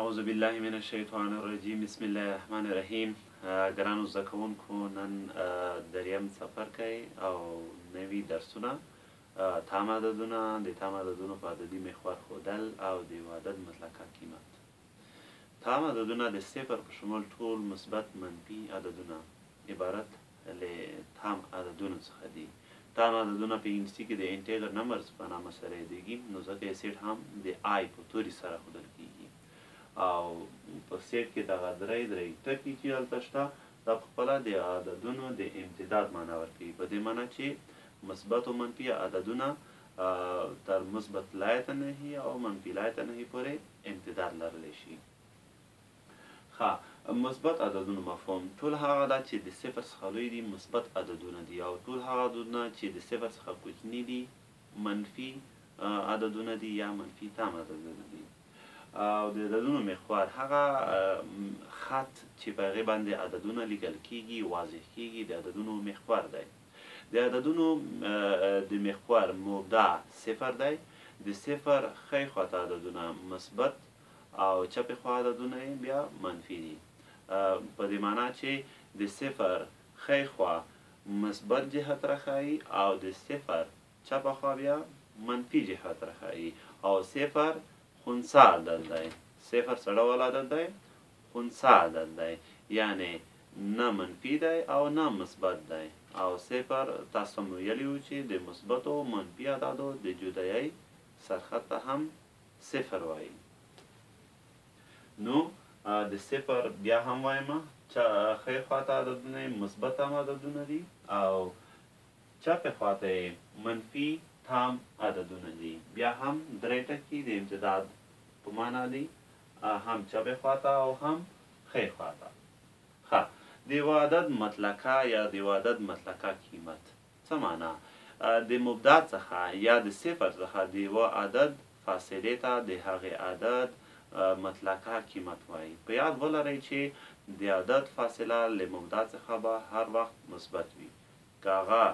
اعوذ بالله من الشیطان الرجیم بسم الله الرحمن الرحیم. ګرانو زده کوونکو، نن دریم څپرکی او نوي درسونه تام عددونه، د تام عددونو په عددي محور ښودل او د یو عدد مطلقه قیمت. تام عددونه د صفر په شمول ټول مثبت منفي عددونه عبارت له تام عددونو څخه دي. تام عددونه په انګلیسي کې د انټیګر نمبرز په نامه سره یادېږي، نو ځکه یې سیټ هم د آی په توري سره ښودل کېږي. او په سیټ کې دغه درې ټکي چې هلته شته دا په خپله د عددونو د امتداد معنا ورکوي، په دې معنا چې مثبت او منفي عددونه تر مثبت لایته نهي او منفي لایته نهي پورې امتداد لرلی شي. مثبت عددونو مفهوم: ټول هغه عدد چې د صفر څخه لوی دي مثبت عددونه دي، او ټول هغه عددونه چې د صفر څخه کوچني دي منفي عددونه دي یا منفي تام عددونه دي. او د عددونو محور هغه خط چې په هغې باندې عددونه لیکل کیږي واضح کیږي د عددونو محور دی. د عددونو د محور مبدع صفر دی. د صفر ښی خواته عددونه مثبت او چپې خوا عددونه یې بیا منفي دي، په دې معنا چې د صفر ښی خوا مثبت جهت راښایي او د صفر چپه خوا بیا منفي جهت راښایي. او صفر خنثی عدد دی. صفر څه ډول عدد دی؟ خنثی عدد دی، یعنی نه منفي دی او نه مثبت دی. او صفر تاسو هم ویلي وو چې د مثبتو او منفي عددو د جدایۍ سرخط ته هم صفر وایي. نو د صفر بیا هم وایم چې ښی خواته عددونه مثبت تام عددونه دي او چپې خواته یې منفي تام عددونه دي. بیا هم درې ټکي د امتداد په معنا دي، هم چپې خواته او هم ښی خواته. د یو عدد مطلقه یا د یو عدد مطلقه قیمت څه معنا؟ د مبدع څخه یا د صفر څخه د یو عدد فاصلې ته د هغې عدد مطلقه قیمت وایي. په یاد ولرئ چې د عدد فاصله له مبدع څخه به هر وخت مثبت وي، که هغه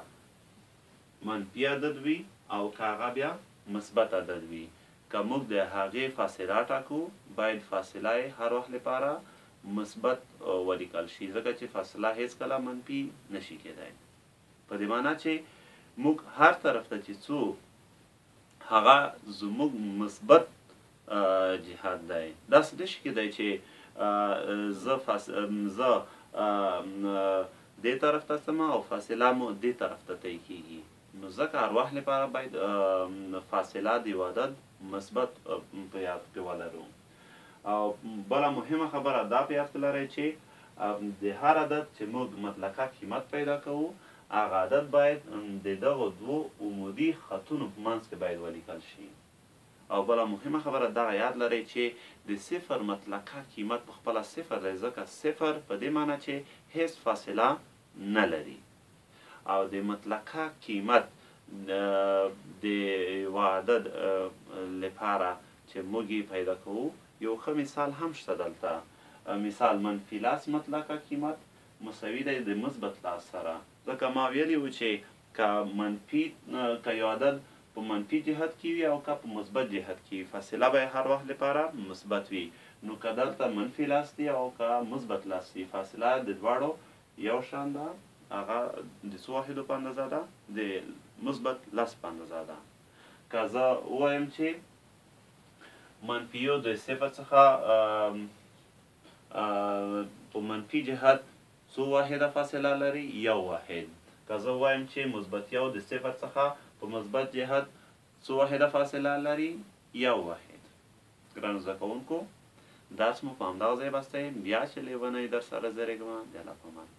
منفي عدد وي او که هغه بیا مثبت عدد وي. که موږ د هغې فاصله ټاکو باید فاصله یې هر وخت لپاره مثبت ولیکل شي، ځکه چې فاصله هیڅکله منفي نشي کېدی. په دې معنا چې موږ هر طرف ته چې څو هغه زموږ مثبت جهت دی. داسې نشي کېدی چې زه دې طرف ته ځم او فاصله مو دې طرف ته طی کېږي. نو ځکه هر وخت لپاره باید فاصله د یو عدد مثبت په یاد کې ولرو. او بله مهمه خبره دا په یاد کې لرئ چې د هر عدد چې موږ مطلقه قیمت پیدا کوو هغه عدد باید د دغو دوو عمودي خطونو په منځ کې باید ولیکل شي. او بله مهمه خبره دغه یاد لرئ چې د صفر مطلقه قیمت په خپله صفر دی، ځکه صفر په دې معنی چې هیڅ فاصله نه لري. او د مطلقه قیمت د یو عدد لپاره چې موږ یې پیدا کوو یو ښه مثال هم شته دلته. مثال منفي لاس مطلقه قیمت مساوي دی د مثبت لاس سره، ځکه ما ویلي وو چې که یو عدد په منفي جهت کې وي او که په مثبت جهت کې وي فاصله به هر وخت لپاره مثبت وي. نو که دلته منفي لاس دی او که مثبت لاس دی فاصله د دواړو یو شان ده، هغه د څو واحدو په اندازه ده؟ د مثبت لس په اندازه ده. که زه ووایم چې منفي یو د صفر څخه په منفي جهت څو واحده فاصله لري؟ یو واحد. که زه ووایم چې مثبت یو د صفر څخه په مثبت جهت څو واحده فاصله لري؟ یو واحد. ګرانو زده کوونکو، درس مو په همدغه ځای بستی، بیا چې لیونی در سره زرېږمه د الله په امان.